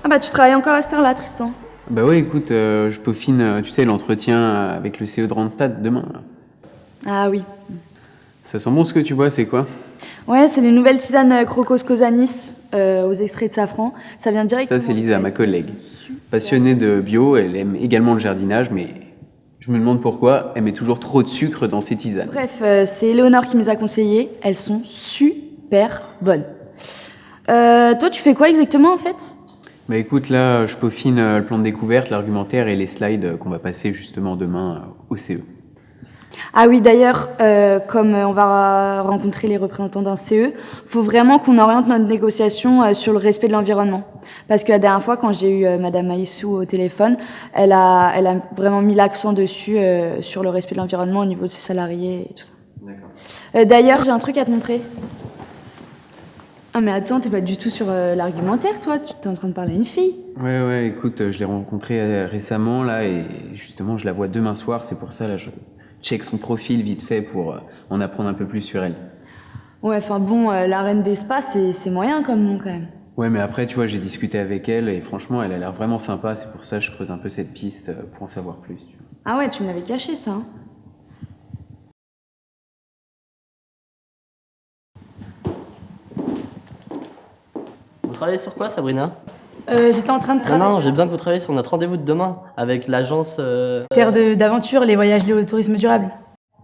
Ah bah tu travailles encore à cette heure-là, Tristan. Bah ouais, écoute, je peaufine, tu sais, l'entretien avec le CEO de Randstad demain, là. Ah oui. Ça sent bon ce que tu bois, c'est quoi? Ouais, c'est les nouvelles tisanes Crocos Cosanis aux extraits de safran. Ça vient directement. Ça, c'est Lisa, ma collègue. Super. Passionnée de bio, elle aime également le jardinage, mais je me demande pourquoi elle met toujours trop de sucre dans ses tisanes. Bref, c'est Éléonore qui me les a conseillées. Elles sont super bonnes. Toi, tu fais quoi exactement en fait? Bah écoute, là, je peaufine le plan de découverte, l'argumentaire et les slides qu'on va passer justement demain au CE. Ah oui, d'ailleurs, comme on va rencontrer les représentants d'un CE, faut vraiment qu'on oriente notre négociation sur le respect de l'environnement. Parce que la dernière fois, quand j'ai eu Madame Maïssou au téléphone, elle a vraiment mis l'accent dessus sur le respect de l'environnement au niveau de ses salariés et tout ça. D'accord. D'ailleurs, j'ai un truc à te montrer. Ah mais attends, t'es pas du tout sur l'argumentaire, toi. Tu t'es en train de parler à une fille. Ouais, écoute, je l'ai rencontrée récemment, là, et justement, je la vois demain soir, c'est pour ça, là, je check son profil vite fait pour en apprendre un peu plus sur elle. Ouais, enfin bon, la reine des spas, c'est moyen comme nom quand même. Ouais, mais après, tu vois, j'ai discuté avec elle, et franchement, elle a l'air vraiment sympa, c'est pour ça que je creuse un peu cette piste pour en savoir plus. Tu vois. Ah ouais, tu me l'avais caché ça. Hein. Vous travaillez sur quoi, Sabrina? J'étais en train de travailler. Non, j'ai besoin que vous travailliez sur notre rendez-vous de demain avec l'agence. Terre d'aventure, les voyages liés au tourisme durable.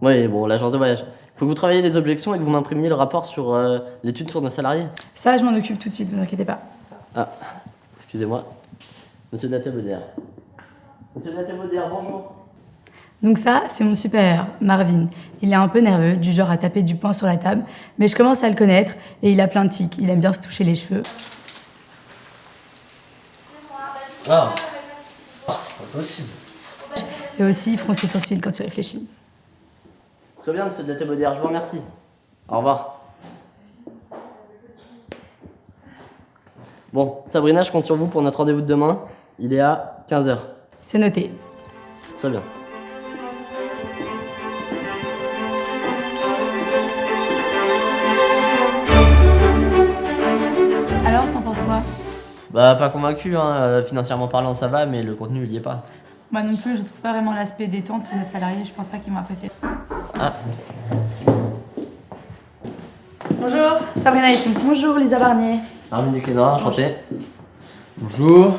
Oui, bon, l'agence de voyage. Faut que vous travailliez les objections et que vous m'imprimiez le rapport sur l'étude sur nos salariés. Ça, je m'en occupe tout de suite, vous inquiétez pas. Ah, excusez-moi. Monsieur Daté-Bauder. Monsieur Daté-Bauder, bonjour. Donc ça, c'est mon supérieur, Marvin. Il est un peu nerveux, du genre à taper du poing sur la table, mais je commence à le connaître et il a plein de tics. Il aime bien se toucher les cheveux. Ah, c'est pas possible. Et aussi, il fronce ses sourcils quand il réfléchit. Très bien, monsieur Daté-Bauder, je vous remercie. Au revoir. Bon, Sabrina, je compte sur vous pour notre rendez-vous de demain. Il est à 15h. C'est noté. Très bien. Alors, t'en penses quoi? Bah, pas convaincu, hein. Financièrement parlant, ça va, mais le contenu, il y est pas. Moi non plus, je trouve pas vraiment l'aspect détente pour nos salariés. Je pense pas qu'ils vont apprécier. Ah, Bonjour, Sabrina ici. Bonjour Lisa Barnier. Armin Duquesnoy, enchanté. Bonjour.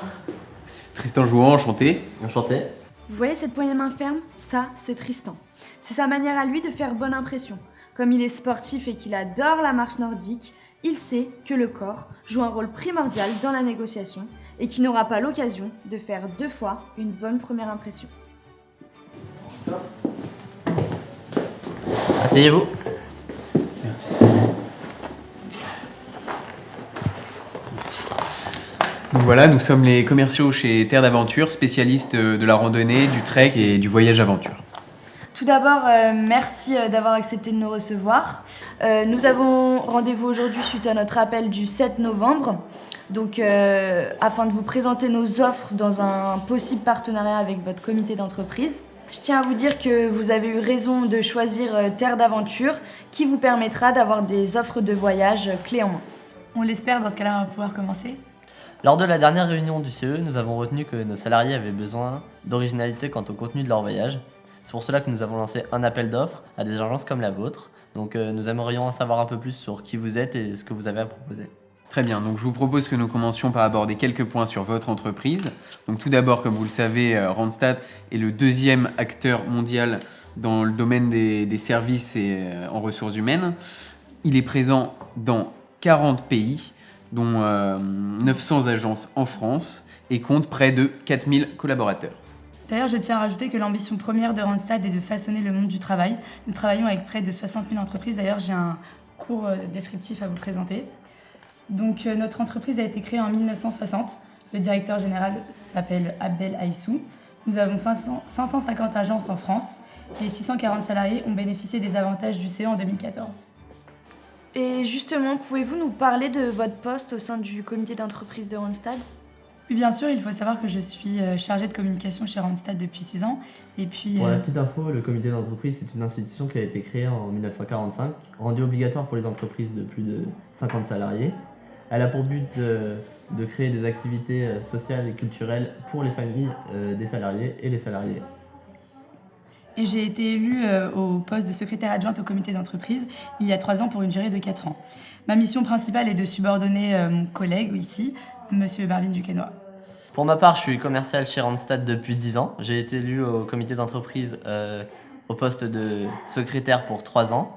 Tristan Jouan, enchanté. Enchanté. Vous voyez cette poignée de main ferme? Ça, c'est Tristan. C'est sa manière à lui de faire bonne impression. Comme il est sportif et qu'il adore la marche nordique, il sait que le corps joue un rôle primordial dans la négociation et qu'il n'aura pas l'occasion de faire 2 fois une bonne première impression. Asseyez-vous. Merci. Donc voilà, nous sommes les commerciaux chez Terre d'Aventure, spécialistes de la randonnée, du trek et du voyage aventure. Tout d'abord, merci d'avoir accepté de nous recevoir. Nous avons rendez-vous aujourd'hui suite à notre appel du 7 novembre, donc afin de vous présenter nos offres dans un possible partenariat avec votre comité d'entreprise. Je tiens à vous dire que vous avez eu raison de choisir Terre d'Aventure, qui vous permettra d'avoir des offres de voyage clés en main. On l'espère, dans ce cas-là, on va pouvoir commencer. Lors de la dernière réunion du CE, nous avons retenu que nos salariés avaient besoin d'originalité quant au contenu de leur voyage. C'est pour cela que nous avons lancé un appel d'offres à des agences comme la vôtre. Donc nous aimerions en savoir un peu plus sur qui vous êtes et ce que vous avez à proposer. Très bien, donc je vous propose que nous commencions par aborder quelques points sur votre entreprise. Donc tout d'abord, comme vous le savez, Randstad est le 2e acteur mondial dans le domaine des services et en ressources humaines. Il est présent dans 40 pays, dont 900 agences en France et compte près de 4000 collaborateurs. D'ailleurs, je tiens à rajouter que l'ambition première de Randstad est de façonner le monde du travail. Nous travaillons avec près de 60 000 entreprises. D'ailleurs, j'ai un court descriptif à vous présenter. Donc, notre entreprise a été créée en 1960. Le directeur général s'appelle Abdel Aïssou. Nous avons 550 agences en France et 640 salariés ont bénéficié des avantages du CE en 2014. Et justement, pouvez-vous nous parler de votre poste au sein du comité d'entreprise de Randstad ? Oui, bien sûr, il faut savoir que je suis chargée de communication chez Randstad depuis 6 ans. Et puis, Pour la petite info, le comité d'entreprise, c'est une institution qui a été créée en 1945, rendue obligatoire pour les entreprises de plus de 50 salariés. Elle a pour but de créer des activités sociales et culturelles pour les familles des salariés et les salariés. Et j'ai été élue au poste de secrétaire adjointe au comité d'entreprise il y a 3 ans pour une durée de 4 ans. Ma mission principale est de subordonner mon collègue ici, Monsieur Marvin Duquesnoy. Pour ma part, je suis commercial chez Randstad depuis 10 ans. J'ai été élu au comité d'entreprise au poste de secrétaire pour 3 ans.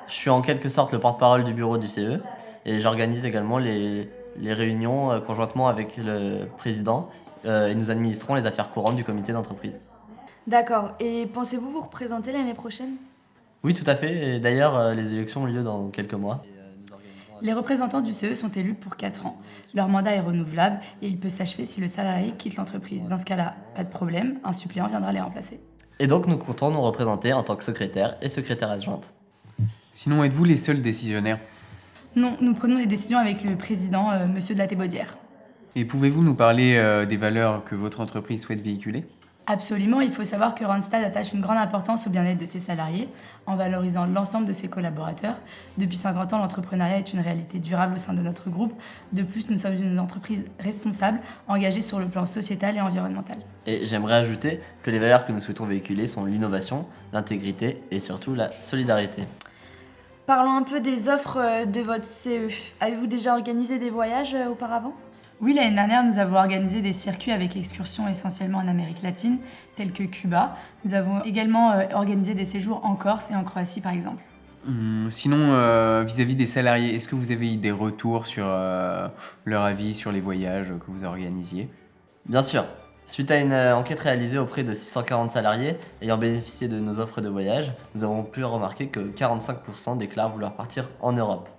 Je suis en quelque sorte le porte-parole du bureau du CE et j'organise également les réunions conjointement avec le président et nous administrons les affaires courantes du comité d'entreprise. D'accord. Et pensez-vous vous représenter l'année prochaine? Oui, tout à fait. Et d'ailleurs, les élections ont lieu dans quelques mois. Les représentants du CE sont élus pour 4 ans. Leur mandat est renouvelable et il peut s'achever si le salarié quitte l'entreprise. Dans ce cas-là, pas de problème, un suppléant viendra les remplacer. Et donc, nous comptons nous représenter en tant que secrétaire et secrétaire adjointe. Sinon, êtes-vous les seuls décisionnaires? Non, nous prenons les décisions avec le président, Monsieur de la Thébaudière. Et pouvez-vous nous parler des valeurs que votre entreprise souhaite véhiculer? Absolument, il faut savoir que Randstad attache une grande importance au bien-être de ses salariés en valorisant l'ensemble de ses collaborateurs. Depuis 50 ans, l'entrepreneuriat est une réalité durable au sein de notre groupe. De plus, nous sommes une entreprise responsable, engagée sur le plan sociétal et environnemental. Et j'aimerais ajouter que les valeurs que nous souhaitons véhiculer sont l'innovation, l'intégrité et surtout la solidarité. Parlons un peu des offres de votre CE. Avez-vous déjà organisé des voyages auparavant? Oui, l'année dernière, nous avons organisé des circuits avec excursions essentiellement en Amérique latine, tels que Cuba. Nous avons également organisé des séjours en Corse et en Croatie, par exemple. Sinon, vis-à-vis des salariés, est-ce que vous avez eu des retours sur leur avis sur les voyages que vous organisiez? Bien sûr, suite à une enquête réalisée auprès de 640 salariés ayant bénéficié de nos offres de voyage, nous avons pu remarquer que 45% déclarent vouloir partir en Europe.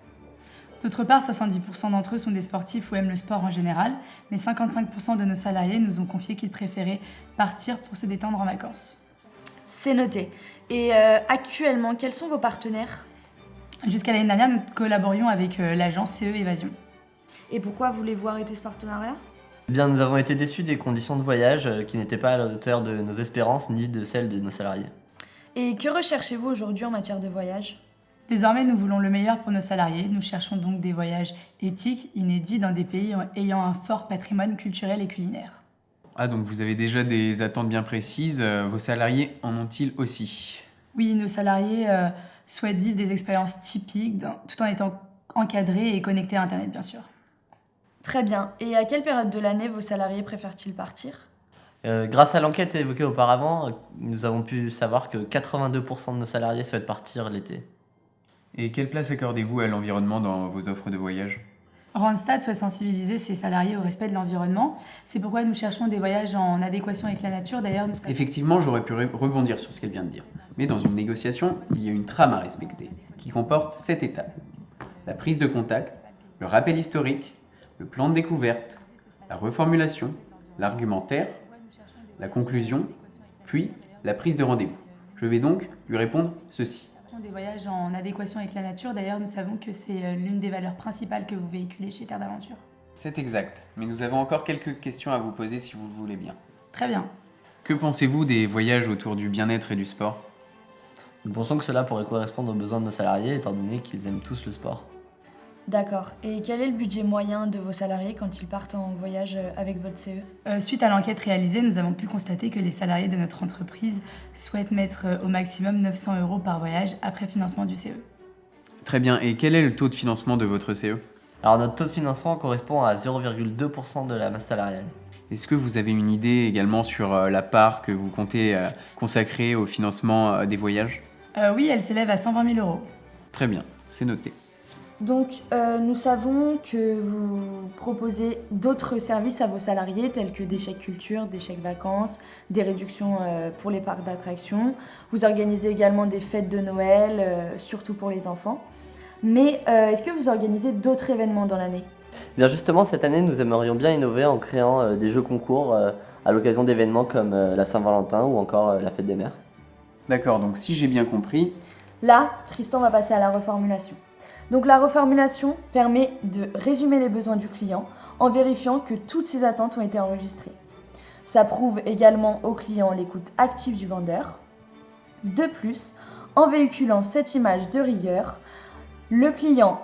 D'autre part, 70% d'entre eux sont des sportifs ou aiment le sport en général, mais 55% de nos salariés nous ont confié qu'ils préféraient partir pour se détendre en vacances. C'est noté. Et actuellement, quels sont vos partenaires? Jusqu'à l'année dernière, nous collaborions avec l'agence CE Évasion. Et pourquoi voulez-vous arrêter ce partenariat? Eh bien, nous avons été déçus des conditions de voyage qui n'étaient pas à la hauteur de nos espérances ni de celles de nos salariés. Et que recherchez-vous aujourd'hui en matière de voyage? Désormais, nous voulons le meilleur pour nos salariés. Nous cherchons donc des voyages éthiques, inédits dans des pays ayant un fort patrimoine culturel et culinaire. Ah, donc vous avez déjà des attentes bien précises. Vos salariés en ont-ils aussi? Oui, nos salariés souhaitent vivre des expériences typiques tout en étant encadrés et connectés à Internet, bien sûr. Très bien. Et à quelle période de l'année vos salariés préfèrent-ils partir? Grâce à l'enquête évoquée auparavant, nous avons pu savoir que 82% de nos salariés souhaitent partir l'été. Et quelle place accordez-vous à l'environnement dans vos offres de voyage? Randstad souhaite sensibiliser ses salariés au respect de l'environnement. C'est pourquoi nous cherchons des voyages en adéquation avec la nature. D'ailleurs, nous savons... Effectivement, j'aurais pu rebondir sur ce qu'elle vient de dire. Mais dans une négociation, il y a une trame à respecter, qui comporte 7 étapes. La prise de contact, le rappel historique, le plan de découverte, la reformulation, l'argumentaire, la conclusion, puis la prise de rendez-vous. Je vais donc lui répondre ceci. Des voyages en adéquation avec la nature. D'ailleurs, nous savons que c'est l'une des valeurs principales que vous véhiculez chez Terre d'Aventure. C'est exact, mais nous avons encore quelques questions à vous poser si vous le voulez bien. Très bien. Que pensez-vous des voyages autour du bien-être et du sport? Nous pensons que cela pourrait correspondre aux besoins de nos salariés étant donné qu'ils aiment tous le sport. D'accord. Et quel est le budget moyen de vos salariés quand ils partent en voyage avec votre CE? Suite à l'enquête réalisée, nous avons pu constater que les salariés de notre entreprise souhaitent mettre au maximum 900 € par voyage après financement du CE. Très bien, et quel est le taux de financement de votre CE? Alors notre taux de financement correspond à 0,2% de la masse salariale. Est-ce que vous avez une idée également sur la part que vous comptez consacrer au financement des voyages? Oui, elle s'élève à 120 000 €. Très bien, c'est noté. Donc, nous savons que vous proposez d'autres services à vos salariés, tels que des chèques culture, des chèques vacances, des réductions pour les parcs d'attractions. Vous organisez également des fêtes de Noël, surtout pour les enfants. Mais est-ce que vous organisez d'autres événements dans l'année? Bien justement, cette année, nous aimerions bien innover en créant des jeux concours à l'occasion d'événements comme la Saint-Valentin ou encore la Fête des Mères. D'accord, donc si j'ai bien compris... Là, Tristan va passer à la reformulation. Donc la reformulation permet de résumer les besoins du client en vérifiant que toutes ses attentes ont été enregistrées. Ça prouve également au client l'écoute active du vendeur. De plus, en véhiculant cette image de rigueur, le client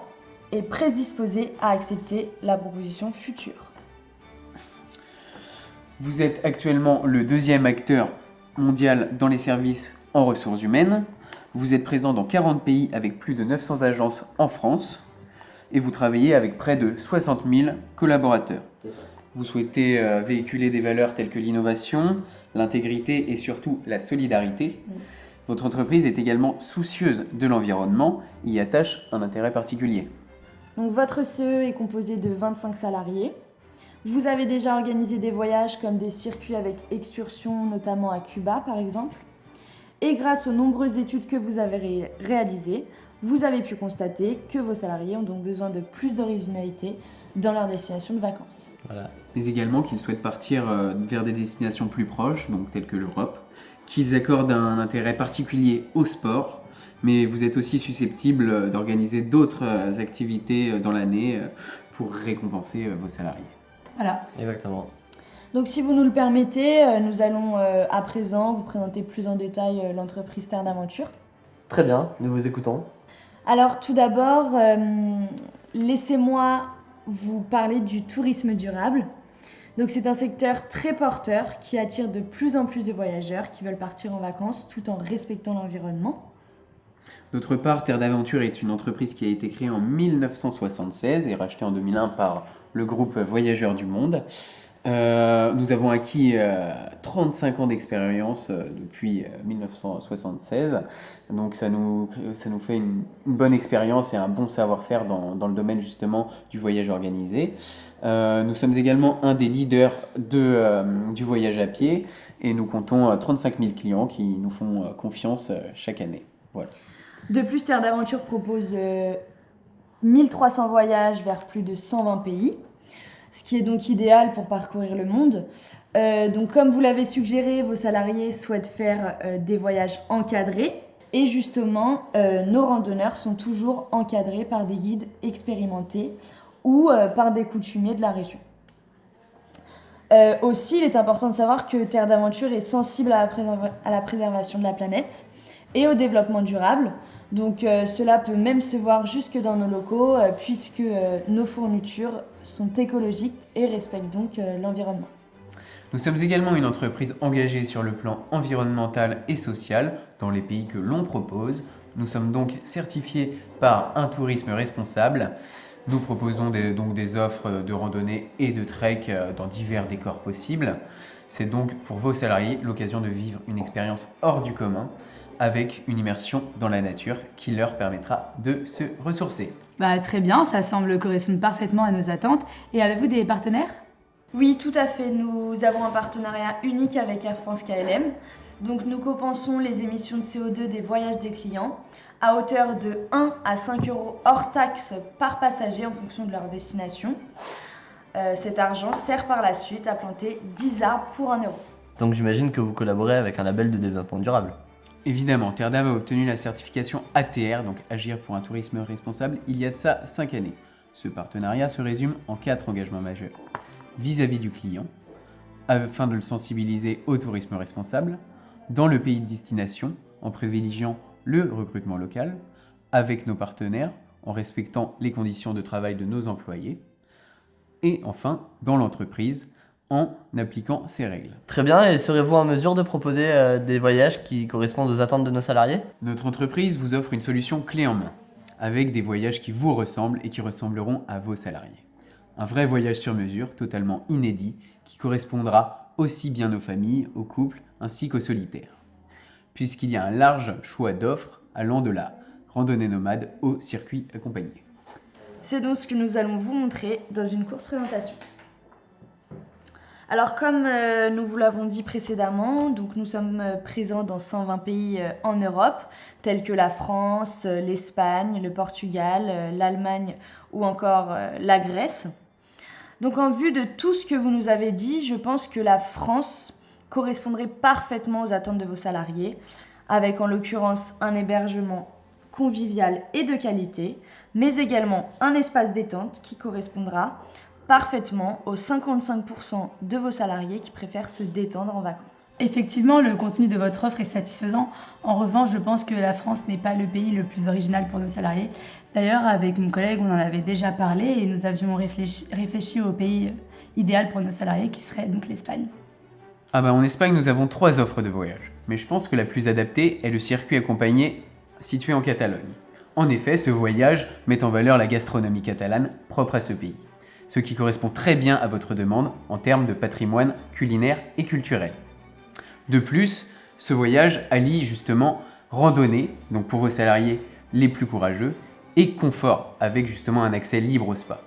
est prédisposé à accepter la proposition future. Vous êtes actuellement le deuxième acteur mondial dans les services en ressources humaines. Vous êtes présent dans 40 pays avec plus de 900 agences en France. Et vous travaillez avec près de 60 000 collaborateurs. Vous souhaitez véhiculer des valeurs telles que l'innovation, l'intégrité et surtout la solidarité. Votre entreprise est également soucieuse de l'environnement et y attache un intérêt particulier. Donc votre CE est composé de 25 salariés. Vous avez déjà organisé des voyages comme des circuits avec excursion, notamment à Cuba par exemple. Et grâce aux nombreuses études que vous avez réalisées, vous avez pu constater que vos salariés ont donc besoin de plus d'originalité dans leur destination de vacances. Voilà. Mais également qu'ils souhaitent partir vers des destinations plus proches, donc telles que l'Europe, qu'ils accordent un intérêt particulier au sport, mais vous êtes aussi susceptible d'organiser d'autres activités dans l'année pour récompenser vos salariés. Voilà. Exactement. Donc si vous nous le permettez, nous allons à présent vous présenter plus en détail l'entreprise Terre d'Aventure. Très bien, nous vous écoutons. Alors tout d'abord, laissez-moi vous parler du tourisme durable. Donc c'est un secteur très porteur qui attire de plus en plus de voyageurs qui veulent partir en vacances tout en respectant l'environnement. D'autre part, Terre d'Aventure est une entreprise qui a été créée en 1976 et rachetée en 2001 par le groupe Voyageurs du Monde. Nous avons acquis 35 ans d'expérience depuis 1976, donc ça nous fait une bonne expérience et un bon savoir-faire dans le domaine justement du voyage organisé. Nous sommes également un des leaders du voyage à pied et nous comptons 35 000 clients qui nous font confiance chaque année. Voilà. De plus, Terre d'Aventure propose 1300 voyages vers plus de 120 pays. Ce qui est donc idéal pour parcourir le monde. Donc comme vous l'avez suggéré, vos salariés souhaitent faire des voyages encadrés. Et justement, nos randonneurs sont toujours encadrés par des guides expérimentés ou par des coutumiers de la région. Aussi, il est important de savoir que Terre d'Aventure est sensible à la préservation de la planète et au développement durable. Donc cela peut même se voir jusque dans nos locaux puisque nos fournitures sont écologiques et respectent donc l'environnement. Nous sommes également une entreprise engagée sur le plan environnemental et social dans les pays que l'on propose. Nous sommes donc certifiés par un tourisme responsable. Nous proposons donc des offres de randonnée et de trek dans divers décors possibles. C'est donc pour vos salariés l'occasion de vivre une expérience hors du commun avec une immersion dans la nature qui leur permettra de se ressourcer. Très bien, ça semble correspondre parfaitement à nos attentes. Et avez-vous des partenaires ? Oui, tout à fait. Nous avons un partenariat unique avec Air France KLM. Donc nous compensons les émissions de CO2 des voyages des clients à hauteur de 1 à 5 euros hors taxe par passager en fonction de leur destination. Cet argent sert par la suite à planter 10 arbres pour 1 euro. Donc j'imagine que vous collaborez avec un label de développement durable. Évidemment, Terre d'Ave a obtenu la certification ATR, donc Agir pour un tourisme responsable, il y a de ça 5 années. Ce partenariat se résume en 4 engagements majeurs. Vis-à-vis du client, afin de le sensibiliser au tourisme responsable, dans le pays de destination, en privilégiant le recrutement local, avec nos partenaires, en respectant les conditions de travail de nos employés, et enfin, dans l'entreprise, en appliquant ces règles. Très bien, et serez-vous en mesure de proposer des voyages qui correspondent aux attentes de nos salariés ? Notre entreprise vous offre une solution clé en main, avec des voyages qui vous ressemblent et qui ressembleront à vos salariés. Un vrai voyage sur mesure, totalement inédit, qui correspondra aussi bien aux familles, aux couples, ainsi qu'aux solitaires. Puisqu'il y a un large choix d'offres allant de la randonnée nomade au circuit accompagné. C'est donc ce que nous allons vous montrer dans une courte présentation. Alors comme nous vous l'avons dit précédemment, donc nous sommes présents dans 120 pays en Europe, tels que la France, l'Espagne, le Portugal, l'Allemagne ou encore la Grèce. Donc en vue de tout ce que vous nous avez dit, je pense que la France correspondrait parfaitement aux attentes de vos salariés, avec en l'occurrence un hébergement convivial et de qualité, mais également un espace détente qui correspondra parfaitement aux 55% de vos salariés qui préfèrent se détendre en vacances. Effectivement, le contenu de votre offre est satisfaisant. En revanche, je pense que la France n'est pas le pays le plus original pour nos salariés. D'ailleurs, avec mon collègue, on en avait déjà parlé et nous avions réfléchi au pays idéal pour nos salariés, qui serait donc l'Espagne. Ah bah en Espagne, nous avons 3 offres de voyage. Mais je pense que la plus adaptée est le circuit accompagné situé en Catalogne. En effet, ce voyage met en valeur la gastronomie catalane propre à ce pays, ce qui correspond très bien à votre demande en termes de patrimoine culinaire et culturel. De plus, ce voyage allie justement randonnée, donc pour vos salariés les plus courageux, et confort, avec justement un accès libre au spa.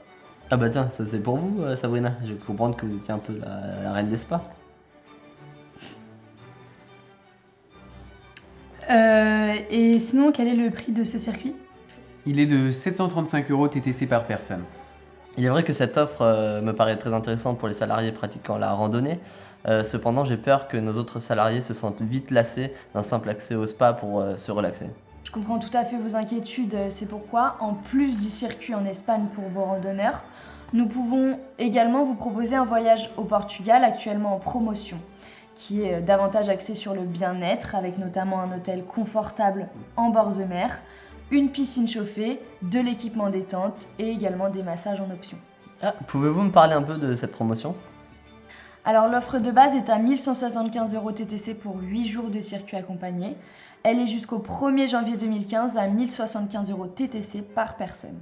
Ah bah tiens, ça c'est pour vous, Sabrina. Je comprends que vous étiez un peu la reine des spas. Et sinon, quel est le prix de ce circuit? Il est de 735 € TTC par personne. Il est vrai que cette offre me paraît très intéressante pour les salariés pratiquant la randonnée. Cependant, j'ai peur que nos autres salariés se sentent vite lassés d'un simple accès au spa pour se relaxer. Je comprends tout à fait vos inquiétudes, c'est pourquoi, en plus du circuit en Espagne pour vos randonneurs, nous pouvons également vous proposer un voyage au Portugal actuellement en promotion, qui est davantage axé sur le bien-être, avec notamment un hôtel confortable en bord de mer, une piscine chauffée, de l'équipement détente et également des massages en option. Ah, pouvez-vous me parler un peu de cette promotion? Alors l'offre de base est à 1175 € TTC pour 8 jours de circuit accompagné. Elle est jusqu'au 1er janvier 2015 à 1075 € TTC par personne.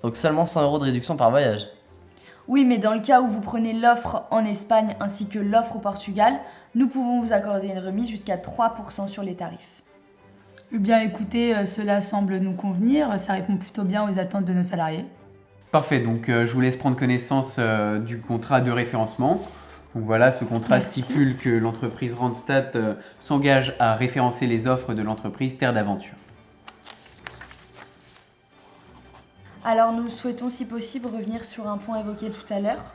Donc seulement 100 € de réduction par voyage. Oui, mais dans le cas où vous prenez l'offre en Espagne ainsi que l'offre au Portugal, nous pouvons vous accorder une remise jusqu'à 3% sur les tarifs. Eh bien écoutez, cela semble nous convenir, ça répond plutôt bien aux attentes de nos salariés. Parfait, donc je vous laisse prendre connaissance du contrat de référencement. Donc voilà, ce contrat Merci. stipule que l'entreprise Randstad s'engage à référencer les offres de l'entreprise Terre d'Aventure. Alors nous souhaitons si possible revenir sur un point évoqué tout à l'heure.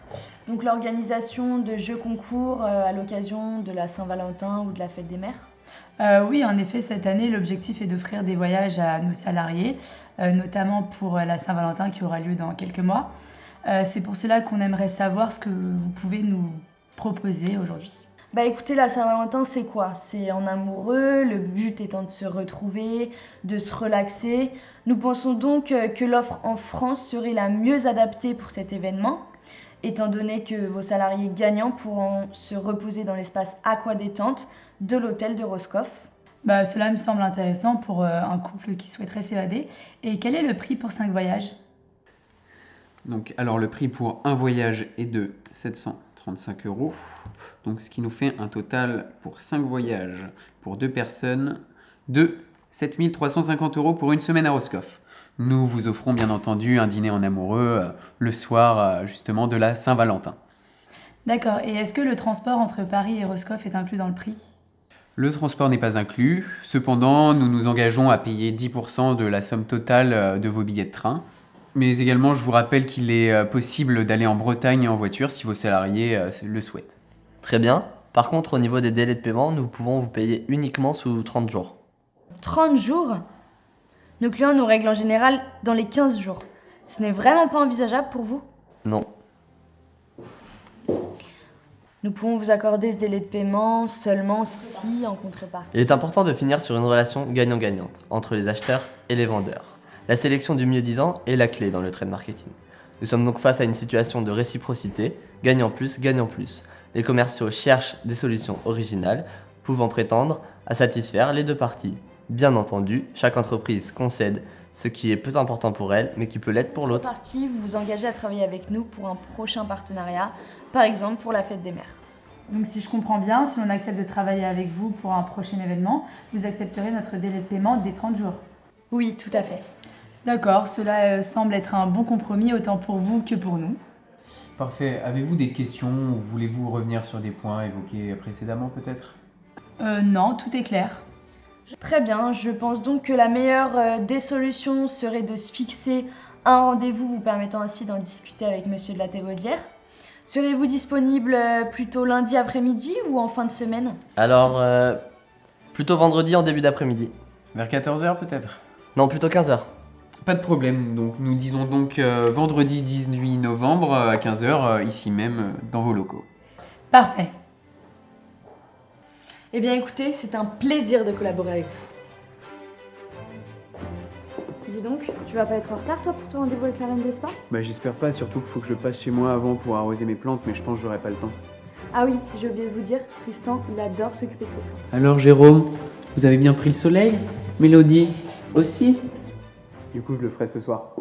Donc l'organisation de jeux concours à l'occasion de la Saint-Valentin ou de la fête des mères. Oui, en effet, cette année, l'objectif est d'offrir des voyages à nos salariés, notamment pour la Saint-Valentin qui aura lieu dans quelques mois. C'est pour cela qu'on aimerait savoir ce que vous pouvez nous proposer aujourd'hui. Bah écoutez, la Saint-Valentin c'est quoi? C'est en amoureux, le but étant de se retrouver, de se relaxer. Nous pensons donc que l'offre en France serait la mieux adaptée pour cet événement, étant donné que vos salariés gagnants pourront se reposer dans l'espace aqua-détente de l'hôtel de Roscoff. Cela me semble intéressant pour un couple qui souhaiterait s'évader. Et quel est le prix pour 5 voyages? Donc, alors le prix pour un voyage est de 735 €, donc ce qui nous fait un total pour 5 voyages pour 2 personnes de 7350 € pour une semaine à Roscoff. Nous vous offrons bien entendu un dîner en amoureux le soir justement de la Saint-Valentin. D'accord, et est-ce que le transport entre Paris et Roscoff est inclus dans le prix? Le transport n'est pas inclus, cependant nous nous engageons à payer 10% de la somme totale de vos billets de train. Mais également, je vous rappelle qu'il est possible d'aller en Bretagne en voiture si vos salariés le souhaitent. Très bien. Par contre, au niveau des délais de paiement, nous pouvons vous payer uniquement sous 30 jours. 30 jours? Nos clients nous règlent en général dans les 15 jours. Ce n'est vraiment pas envisageable pour vous? Non. Nous pouvons vous accorder ce délai de paiement seulement si, en contrepartie. Il est important de finir sur une relation gagnant-gagnante entre les acheteurs et les vendeurs. La sélection du mieux-disant est la clé dans le trade marketing. Nous sommes donc face à une situation de réciprocité, gagnant plus, gagnant plus. Les commerciaux cherchent des solutions originales, pouvant prétendre à satisfaire les deux parties. Bien entendu, chaque entreprise concède ce qui est peu important pour elle, mais qui peut l'être pour l'autre. Partie, vous vous engagez à travailler avec nous pour un prochain partenariat, par exemple pour la fête des mères. Donc si je comprends bien, si on accepte de travailler avec vous pour un prochain événement, vous accepterez notre délai de paiement des 30 jours. Oui, tout à fait. D'accord, cela semble être un bon compromis autant pour vous que pour nous. Parfait. Avez-vous des questions ou voulez-vous revenir sur des points évoqués précédemment peut-être? Non, tout est clair. Très bien, je pense donc que la meilleure des solutions serait de se fixer un rendez-vous vous permettant ainsi d'en discuter avec monsieur de la Thévaudière. Serez-vous disponible plutôt lundi après-midi ou en fin de semaine? Alors, plutôt vendredi en début d'après-midi. Vers 14 h peut-être? Non, plutôt 15 h. Pas de problème. Donc, nous disons donc vendredi 18 novembre à 15 h ici même dans vos locaux. Parfait. Eh bien écoutez, c'est un plaisir de collaborer avec vous. Dis donc, tu vas pas être en retard toi pour ton rendez-vous avec la reine des spas? Bah j'espère pas, surtout qu'il faut que je passe chez moi avant pour arroser mes plantes, mais je pense que j'aurai pas le temps. Ah oui, j'ai oublié de vous dire, Tristan, il adore s'occuper de ses plantes. Alors Jérôme, vous avez bien pris le soleil? Mélodie aussi? Du coup, je le ferai ce soir.